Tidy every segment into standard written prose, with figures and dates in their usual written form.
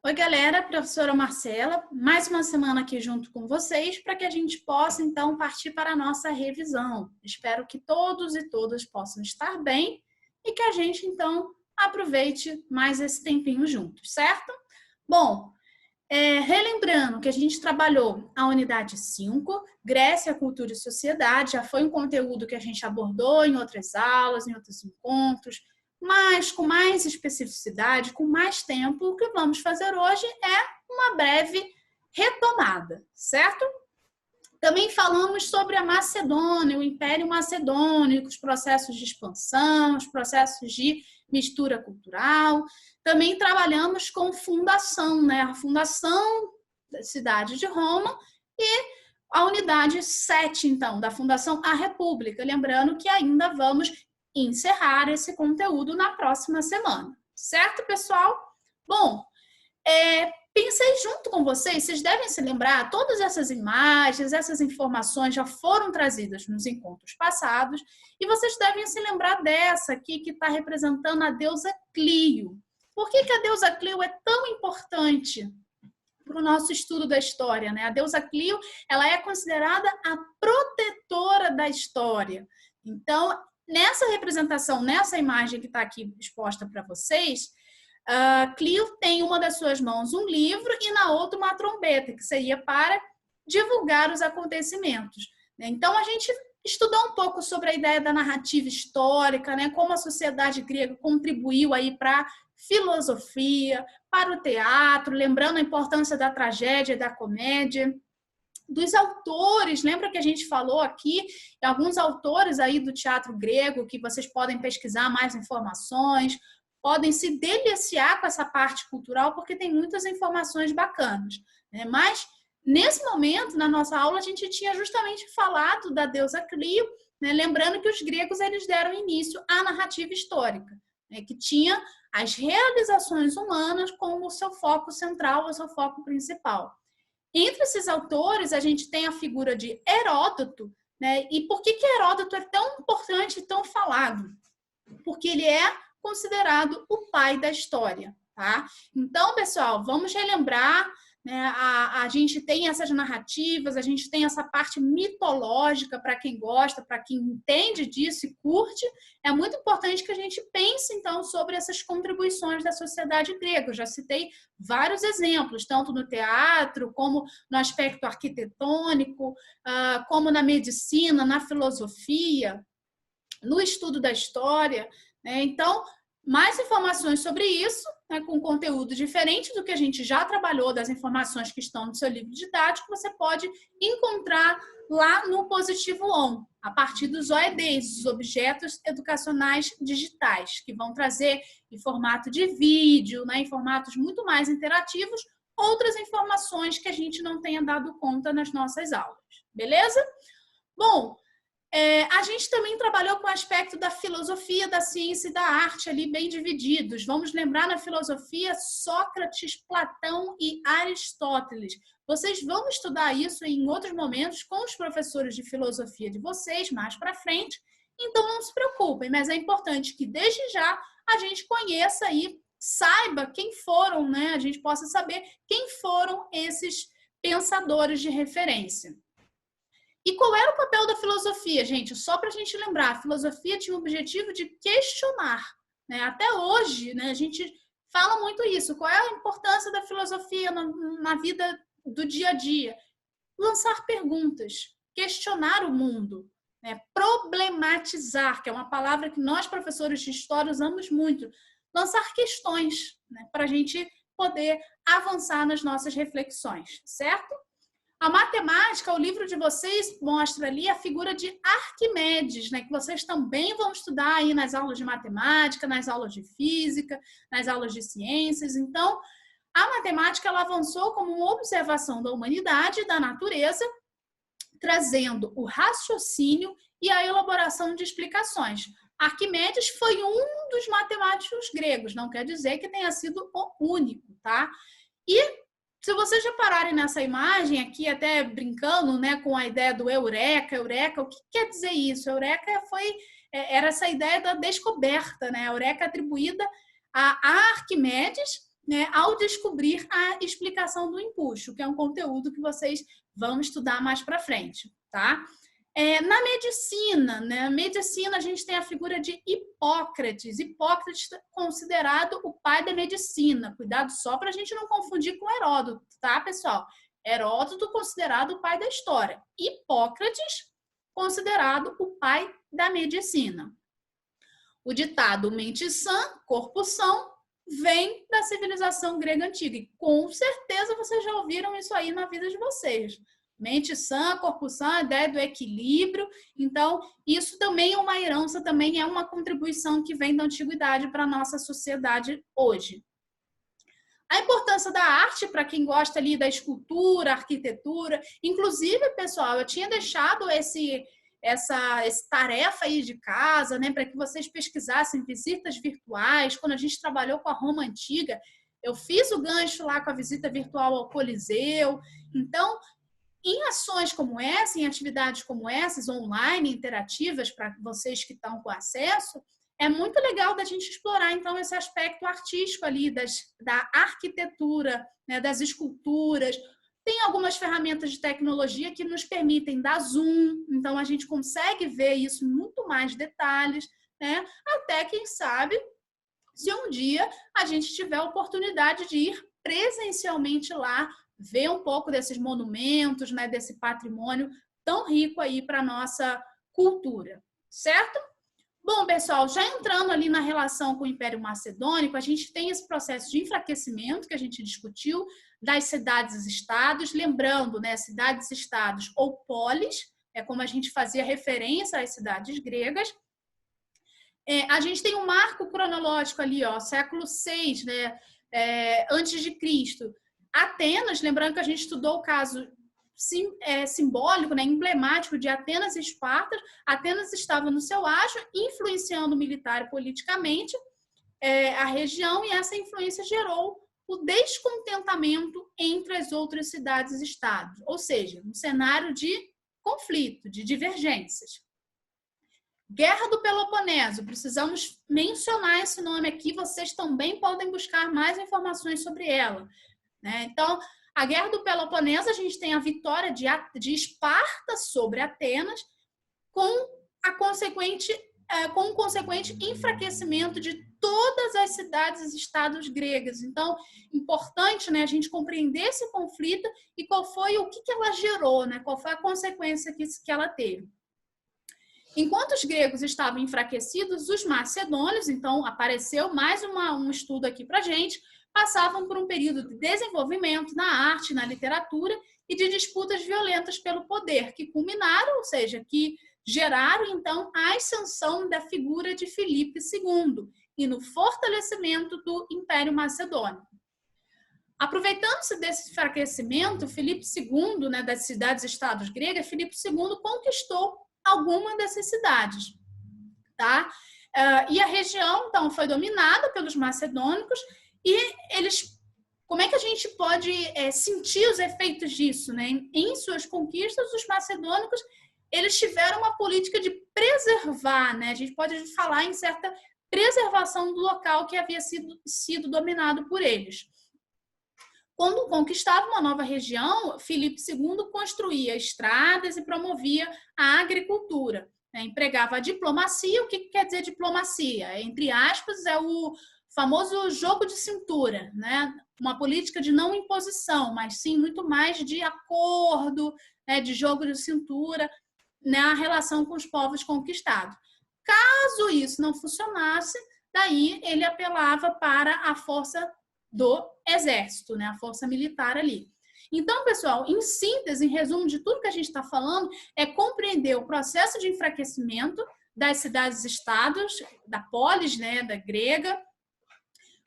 Oi, galera, professora Marcela, mais uma semana aqui junto com vocês para que a gente possa, então, partir para a nossa revisão. Espero que todos e todas possam estar bem e que a gente, então, aproveite mais esse tempinho juntos, certo? Bom, relembrando que a gente trabalhou a unidade 5, Grécia, Cultura e Sociedade, já foi um conteúdo que a gente abordou em outras aulas, em outros encontros, mas com mais especificidade, com mais tempo, o que vamos fazer hoje é uma breve retomada, certo? Também falamos sobre a Macedônia, o Império Macedônico, os processos de expansão, os processos de mistura cultural. Também trabalhamos com fundação, né? A fundação da cidade de Roma e a unidade 7, então, da Fundação à República. Lembrando que ainda vamos encerrar esse conteúdo na próxima semana. Certo, pessoal? Bom, pensei junto com vocês devem se lembrar, todas essas imagens, essas informações já foram trazidas nos encontros passados, e vocês devem se lembrar dessa aqui, que está representando a deusa Clio. Por que a deusa Clio é tão importante para o nosso estudo da história, né? A deusa Clio, ela é considerada a protetora da história. Então, nessa representação, nessa imagem que está aqui exposta para vocês, Clio tem uma das suas mãos um livro e na outra uma trombeta, que seria para divulgar os acontecimentos. Então, a gente estudou um pouco sobre a ideia da narrativa histórica, né? Como a sociedade grega contribuiu aí para a filosofia, para o teatro, lembrando a importância da tragédia e da comédia. Dos autores, lembra que a gente falou aqui, alguns autores aí do teatro grego, que vocês podem pesquisar mais informações, podem se deliciar com essa parte cultural, porque tem muitas informações bacanas, né? Mas, nesse momento, na nossa aula, a gente tinha justamente falado da deusa Clio, né? Lembrando que os gregos eles deram início à narrativa histórica, né? Que tinha as realizações humanas como o seu foco central, o seu foco principal. Entre esses autores, a gente tem a figura de Heródoto, né? E por que Heródoto é tão importante e tão falado? Porque ele é considerado o pai da história, tá? Então, pessoal, vamos relembrar, né? A gente tem essas narrativas, a gente tem essa parte mitológica para quem gosta, para quem entende disso e curte. É muito importante que a gente pense, então, sobre essas contribuições da sociedade grega. Eu já citei vários exemplos, tanto no teatro, como no aspecto arquitetônico, como na medicina, na filosofia, no estudo da história, né? Então, mais informações sobre isso, né, com conteúdo diferente do que a gente já trabalhou, das informações que estão no seu livro didático, você pode encontrar lá no Positivo On, a partir dos OEDs, os Objetos Educacionais Digitais, que vão trazer em formato de vídeo, né, em formatos muito mais interativos, outras informações que a gente não tenha dado conta nas nossas aulas. Beleza? Bom, a gente também trabalhou com o aspecto da filosofia, da ciência e da arte ali bem divididos. Vamos lembrar na filosofia Sócrates, Platão e Aristóteles. Vocês vão estudar isso em outros momentos com os professores de filosofia de vocês mais para frente. Então não se preocupem, mas é importante que desde já a gente conheça aí, saiba quem foram, né? A gente possa saber quem foram esses pensadores de referência. E qual era o papel da filosofia, gente? Só para a gente lembrar, a filosofia tinha o objetivo de questionar, né? Até hoje, né, a gente fala muito isso. Qual é a importância da filosofia na vida do dia a dia? Lançar perguntas, questionar o mundo, né? Problematizar, que é uma palavra que nós, professores de história, usamos muito. Lançar questões, né, para a gente poder avançar nas nossas reflexões, certo? A matemática, o livro de vocês mostra ali a figura de Arquimedes, né, que vocês também vão estudar aí nas aulas de matemática, nas aulas de física, nas aulas de ciências. Então, a matemática ela avançou como uma observação da humanidade e da natureza, trazendo o raciocínio e a elaboração de explicações. Arquimedes foi um dos matemáticos gregos, não quer dizer que tenha sido o único, tá? E se vocês repararem nessa imagem aqui, até brincando, né, com a ideia do Eureka, o que quer dizer isso? Eureka era essa ideia da descoberta, né? A Eureka atribuída a Arquimedes, né, ao descobrir a explicação do empuxo, que é um conteúdo que vocês vão estudar mais para frente, tá? Na medicina, né? Medicina, a gente tem a figura de Hipócrates. Hipócrates considerado o pai da medicina. Cuidado só para a gente não confundir com Heródoto, tá, pessoal? Heródoto considerado o pai da história. Hipócrates considerado o pai da medicina. O ditado mente sã, corpo são, vem da civilização grega antiga. E com certeza vocês já ouviram isso aí na vida de vocês. Mente sã, corpo sã, a ideia do equilíbrio. Então, isso também é uma herança, também é uma contribuição que vem da antiguidade para a nossa sociedade hoje. A importância da arte para quem gosta ali da escultura, arquitetura. Inclusive, pessoal, eu tinha deixado essa tarefa aí de casa, né, para que vocês pesquisassem visitas virtuais. Quando a gente trabalhou com a Roma Antiga, eu fiz o gancho lá com a visita virtual ao Coliseu. Então, em ações como essa, em atividades como essas, online, interativas, para vocês que estão com acesso, é muito legal da gente explorar, então, esse aspecto artístico ali da arquitetura, né, das esculturas. Tem algumas ferramentas de tecnologia que nos permitem dar zoom, então a gente consegue ver isso em muito mais detalhes, né? Até, quem sabe, se um dia a gente tiver a oportunidade de ir presencialmente lá, ver um pouco desses monumentos, né, desse patrimônio tão rico aí para a nossa cultura, certo? Bom, pessoal, já entrando ali na relação com o Império Macedônico, a gente tem esse processo de enfraquecimento que a gente discutiu das cidades-estados, lembrando, né, cidades-estados ou polis, é como a gente fazia referência às cidades gregas. A gente tem um marco cronológico ali, ó, século VI, né, antes de Cristo. Atenas, lembrando que a gente estudou o caso simbólico, né, emblemático de Atenas e Esparta. Atenas estava no seu auge, influenciando militar e politicamente a região, e essa influência gerou o descontentamento entre as outras cidades e estados, ou seja, um cenário de conflito, de divergências. Guerra do Peloponeso, precisamos mencionar esse nome aqui, vocês também podem buscar mais informações sobre ela, né? Então, a Guerra do Peloponeso, a gente tem a vitória de Esparta sobre Atenas, com o consequente enfraquecimento de todas as cidades e estados gregas. Então, importante, né, a gente compreender esse conflito e o que ela gerou, né, qual foi a consequência que ela teve. Enquanto os gregos estavam enfraquecidos, os macedônios, então apareceu mais um estudo aqui para a gente, passavam por um período de desenvolvimento na arte, na literatura e de disputas violentas pelo poder, que culminaram, ou seja, que geraram, então, a ascensão da figura de Filipe II e no fortalecimento do Império Macedônico. Aproveitando-se desse enfraquecimento, Filipe II, né, das cidades-estados gregas, Filipe II conquistou alguma dessas cidades, tá? E a região, então, foi dominada pelos macedônicos. E como é que a gente pode sentir os efeitos disso, né? Em suas conquistas, os macedônicos, eles tiveram uma política de preservar, né? A gente pode falar em certa preservação do local que havia sido dominado por eles. Quando conquistava uma nova região, Filipe II construía estradas e promovia a agricultura, né? Empregava a diplomacia. O que quer dizer diplomacia? Entre aspas, é o famoso jogo de cintura, né? Uma política de não imposição, mas sim muito mais de acordo, né? De jogo de cintura na relação com os povos conquistados. Caso isso não funcionasse, daí ele apelava para a força do exército, né? A força militar ali. Então, pessoal, em síntese, em resumo de tudo que a gente está falando, é compreender o processo de enfraquecimento das cidades-estados, da polis, né? Da grega.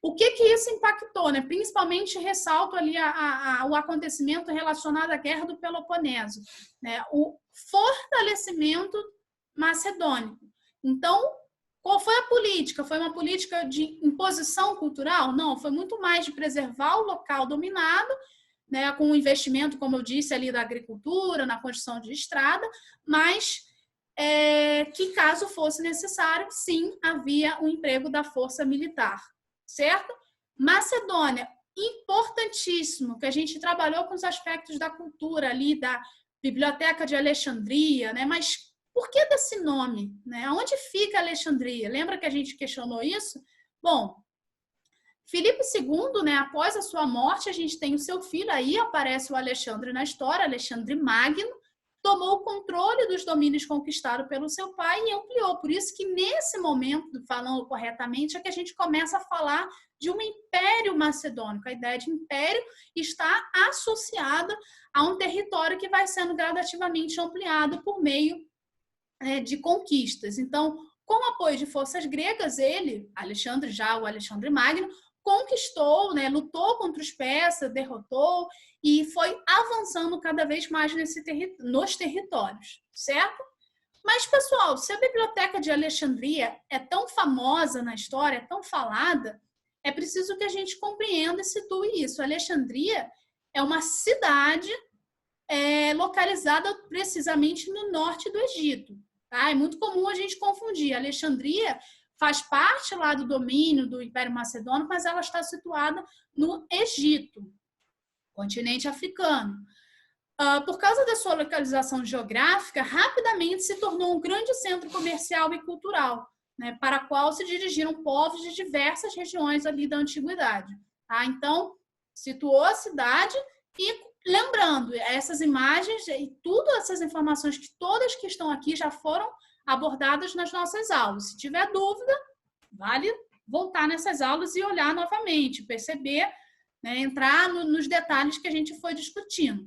O que isso impactou, né? Principalmente ressalto ali o acontecimento relacionado à Guerra do Peloponeso, né? O fortalecimento macedônico. Então, qual foi a política? Foi uma política de imposição cultural? Não, foi muito mais de preservar o local dominado, né? Com o investimento, como eu disse, ali da agricultura, na construção de estrada, mas que caso fosse necessário, sim, havia o emprego da força militar. Certo? Macedônia, importantíssimo, que a gente trabalhou com os aspectos da cultura ali, da Biblioteca de Alexandria, né? Mas por que desse nome? Né? Onde fica Alexandria? Lembra que a gente questionou isso? Bom, Filipe II, né, após a sua morte, a gente tem o seu filho, aí aparece o Alexandre na história, Alexandre Magno, tomou o controle dos domínios conquistados pelo seu pai e ampliou. Por isso que nesse momento, falando corretamente, é que a gente começa a falar de um império macedônico. A ideia de império está associada a um território que vai sendo gradativamente ampliado por meio de conquistas. Então, com o apoio de forças gregas, ele, Alexandre, já o Alexandre Magno, conquistou, né, lutou contra os persas, derrotou e foi avançando cada vez mais nos territórios, certo? Mas, pessoal, se a Biblioteca de Alexandria é tão famosa na história, é tão falada, é preciso que a gente compreenda e situe isso. Alexandria é uma cidade localizada precisamente no norte do Egito. Tá? É muito comum a gente confundir. Alexandria faz parte lá do domínio do Império Macedônico, mas ela está situada no Egito, continente africano. Por causa da sua localização geográfica, rapidamente se tornou um grande centro comercial e cultural, né, para a qual se dirigiram povos de diversas regiões ali da antiguidade. Tá? Então, situou a cidade e, lembrando, essas imagens e todas essas informações, que todas que estão aqui já foram abordadas nas nossas aulas. Se tiver dúvida, vale voltar nessas aulas e olhar novamente, perceber, né, entrar nos detalhes que a gente foi discutindo.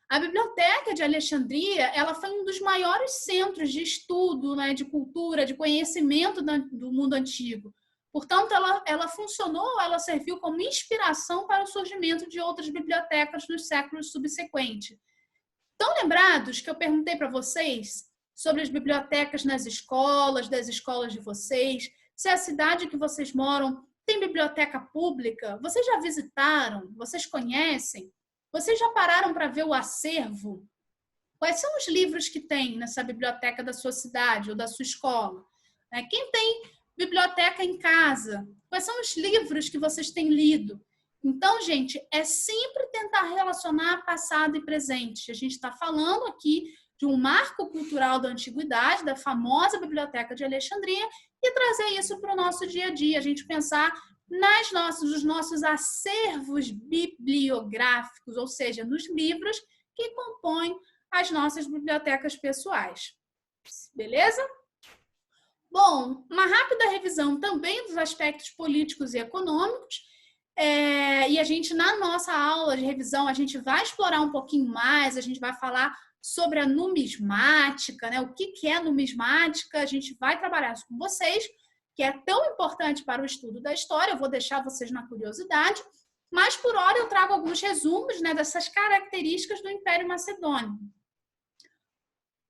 A Biblioteca de Alexandria, ela foi um dos maiores centros de estudo, né, de cultura, de conhecimento do mundo antigo. Portanto, ela funcionou, ela serviu como inspiração para o surgimento de outras bibliotecas nos séculos subsequentes. Estão lembrados que eu perguntei para vocês sobre as bibliotecas nas escolas, das escolas de vocês, se a cidade que vocês moram tem biblioteca pública? Vocês já visitaram? Vocês conhecem? Vocês já pararam para ver o acervo? Quais são os livros que tem nessa biblioteca da sua cidade ou da sua escola? Quem tem biblioteca em casa? Quais são os livros que vocês têm lido? Então, gente, é sempre tentar relacionar passado e presente. A gente está falando aqui de um marco cultural da antiguidade, da famosa Biblioteca de Alexandria, e trazer isso para o nosso dia a dia. A gente pensar nos nossos acervos bibliográficos, ou seja, nos livros que compõem as nossas bibliotecas pessoais. Beleza? Bom, uma rápida revisão também dos aspectos políticos e econômicos. E a gente, na nossa aula de revisão, a gente vai explorar um pouquinho mais, a gente vai falar sobre a numismática, né? O que é numismática, a gente vai trabalhar isso com vocês, que é tão importante para o estudo da história. Eu vou deixar vocês na curiosidade, mas por hora eu trago alguns resumos, né, dessas características do Império Macedônico.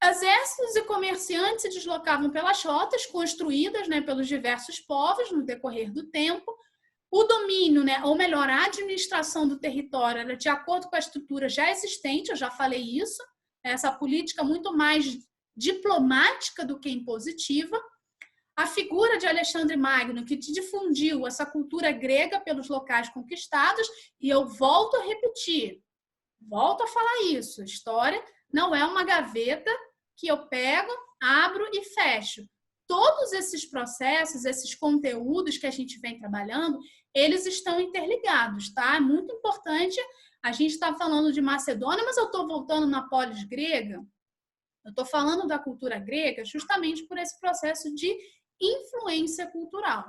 Exércitos e comerciantes se deslocavam pelas rotas construídas, né, pelos diversos povos no decorrer do tempo. O domínio, né, ou melhor, a administração do território era de acordo com a estrutura já existente, eu já falei isso, essa política muito mais diplomática do que impositiva. A figura de Alexandre Magno, que difundiu essa cultura grega pelos locais conquistados, e eu volto a repetir, volto a falar isso, a história não é uma gaveta que eu pego, abro e fecho. Todos esses processos, esses conteúdos que a gente vem trabalhando, eles estão interligados, tá? É muito importante. A gente está falando de Macedônia, mas eu estou voltando na polis grega. Eu estou falando da cultura grega justamente por esse processo de influência cultural.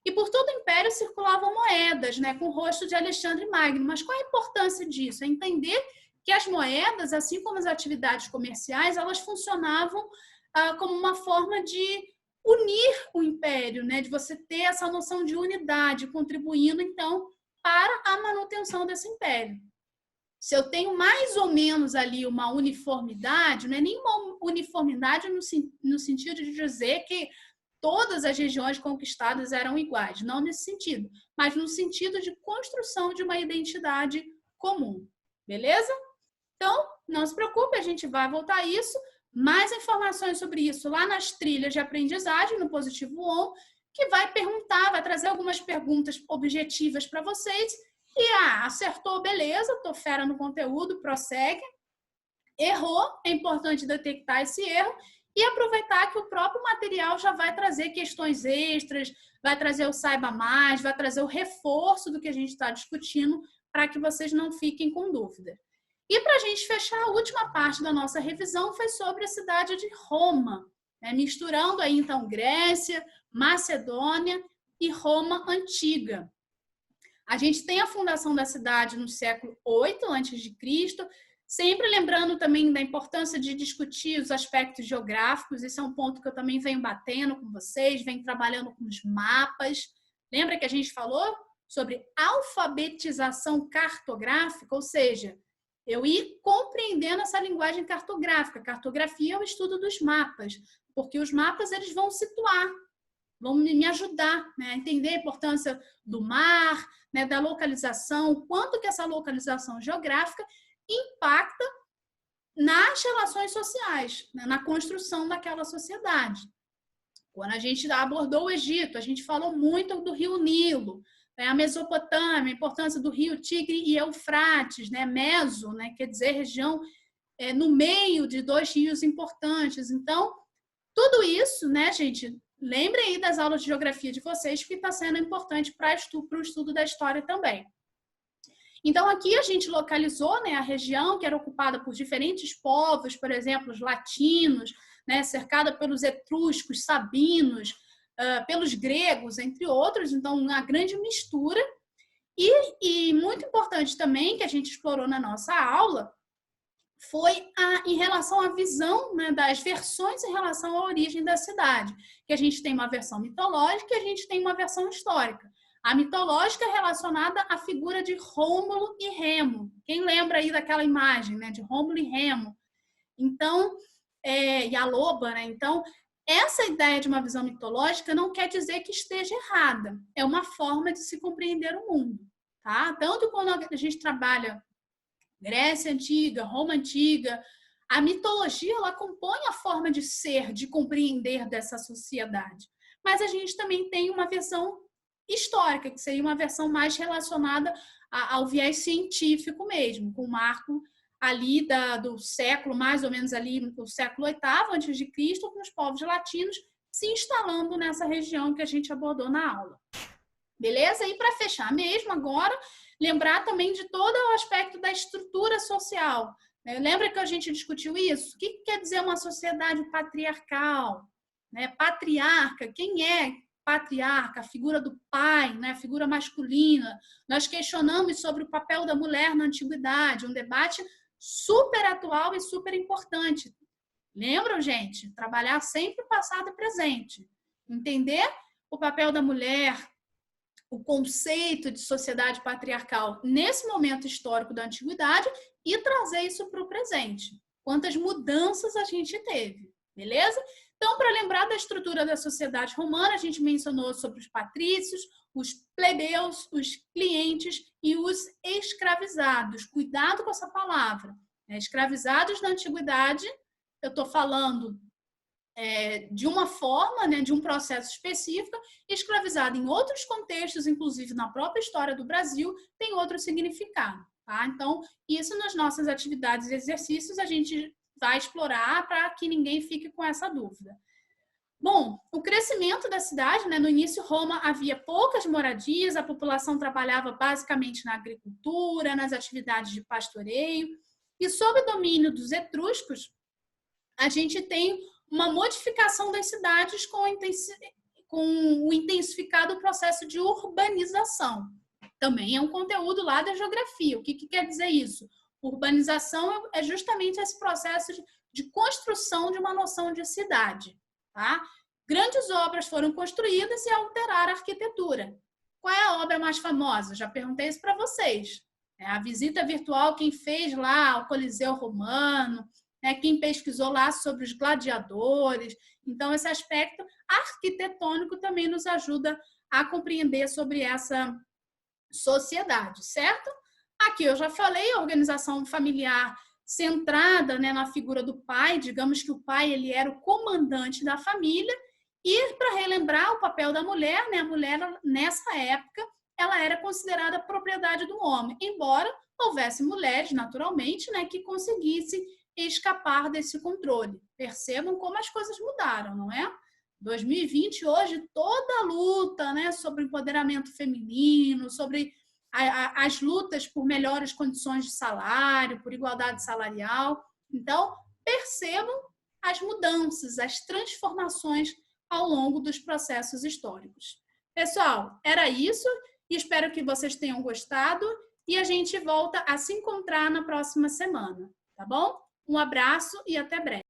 E por todo o império circulavam moedas, né, com o rosto de Alexandre Magno. Mas qual a importância disso? É entender que as moedas, assim como as atividades comerciais, elas funcionavam como uma forma de unir o império, né, de você ter essa noção de unidade, contribuindo, então, para a manutenção desse império. Se eu tenho mais ou menos ali uma uniformidade, não é nenhuma uniformidade no sentido de dizer que todas as regiões conquistadas eram iguais, não nesse sentido, mas no sentido de construção de uma identidade comum, beleza? Então, não se preocupe, a gente vai voltar a isso. Mais informações sobre isso lá nas trilhas de aprendizagem, no Positivo On, que vai perguntar, vai trazer algumas perguntas objetivas para vocês. E acertou, beleza, tô fera no conteúdo, prossegue. Errou, é importante detectar esse erro e aproveitar que o próprio material já vai trazer questões extras, vai trazer o saiba mais, vai trazer o reforço do que a gente está discutindo para que vocês não fiquem com dúvida. E para a gente fechar, a última parte da nossa revisão foi sobre a cidade de Roma, né? Misturando aí então Grécia, Macedônia e Roma antiga. A gente tem a fundação da cidade no século 8 a.C., sempre lembrando também da importância de discutir os aspectos geográficos. Esse é um ponto que eu também venho batendo com vocês, venho trabalhando com os mapas. Lembra que a gente falou sobre alfabetização cartográfica? Ou seja, eu ir compreendendo essa linguagem cartográfica. Cartografia é o estudo dos mapas, porque os mapas eles vão situar, vão me ajudar, né, a entender a importância do mar, né, da localização, o quanto que essa localização geográfica impacta nas relações sociais, né, na construção daquela sociedade. Quando a gente abordou o Egito, a gente falou muito do rio Nilo, né, a Mesopotâmia, a importância do rio Tigre e Eufrates, né, Meso, né, quer dizer região no meio de dois rios importantes. Então, tudo isso, né, gente, lembrem aí das aulas de geografia de vocês, que está sendo importante para o estudo da história também. Então, aqui a gente localizou, né, a região que era ocupada por diferentes povos, por exemplo, os latinos, né, cercada pelos etruscos, sabinos, pelos gregos, entre outros. Então, uma grande mistura. E muito importante também, que a gente explorou na nossa aula, foi em relação à visão, né, das versões em relação à origem da cidade. Que a gente tem uma versão mitológica e a gente tem uma versão histórica. A mitológica é relacionada à figura de Rômulo e Remo. Quem lembra aí daquela imagem, né, de Rômulo e Remo? Então, e a loba, né? Então, essa ideia de uma visão mitológica não quer dizer que esteja errada. É uma forma de se compreender o mundo, tá? Tanto quando a gente trabalha Grécia Antiga, Roma Antiga, a mitologia ela compõe a forma de ser, de compreender dessa sociedade. Mas a gente também tem uma versão histórica, que seria uma versão mais relacionada ao viés científico mesmo, com o marco ali do século, mais ou menos ali do século VIII a.C., com os povos latinos se instalando nessa região que a gente abordou na aula. Beleza? E para fechar mesmo agora, lembrar também de todo o aspecto da estrutura social. Lembra que a gente discutiu isso? O que quer dizer uma sociedade patriarcal? Patriarca, quem é patriarca? A figura do pai, né? A figura masculina. Nós questionamos sobre o papel da mulher na antiguidade, um debate super atual e super importante. Lembram, gente? Trabalhar sempre passado e presente. Entender o papel da mulher, o conceito de sociedade patriarcal nesse momento histórico da antiguidade e trazer isso para o presente. Quantas mudanças a gente teve, beleza? Então, para lembrar da estrutura da sociedade romana, a gente mencionou sobre os patrícios, os plebeus, os clientes e os escravizados. Cuidado com essa palavra. Escravizados na antiguidade, eu estou falando de uma forma, né, de um processo específico, escravizado em outros contextos, inclusive na própria história do Brasil, tem outro significado. Tá? Então, isso nas nossas atividades e exercícios a gente vai explorar para que ninguém fique com essa dúvida. Bom, o crescimento da cidade, né, no início Roma havia poucas moradias, a população trabalhava basicamente na agricultura, nas atividades de pastoreio, e sob o domínio dos etruscos, a gente tem uma modificação das cidades com o intensificado processo de urbanização. Também é um conteúdo lá da geografia. O que quer dizer isso? Urbanização é justamente esse processo de construção de uma noção de cidade. Tá? Grandes obras foram construídas e alteraram a arquitetura. Qual é a obra mais famosa? Já perguntei isso para vocês. A visita virtual, quem fez lá o Coliseu Romano, quem pesquisou lá sobre os gladiadores. Então, esse aspecto arquitetônico também nos ajuda a compreender sobre essa sociedade, certo? Aqui eu já falei, a organização familiar centrada, né, na figura do pai. Digamos que o pai ele era o comandante da família E para relembrar o papel da mulher, né, a mulher nessa época ela era considerada propriedade do homem, embora houvesse mulheres, naturalmente, né, que conseguissem escapar desse controle. Percebam como as coisas mudaram, não é? 2020, hoje, toda a luta, né, sobre o empoderamento feminino, sobre as lutas por melhores condições de salário, por igualdade salarial. Então, percebam as mudanças, as transformações ao longo dos processos históricos. Pessoal, era isso e espero que vocês tenham gostado e a gente volta a se encontrar na próxima semana, tá bom? Um abraço e até breve.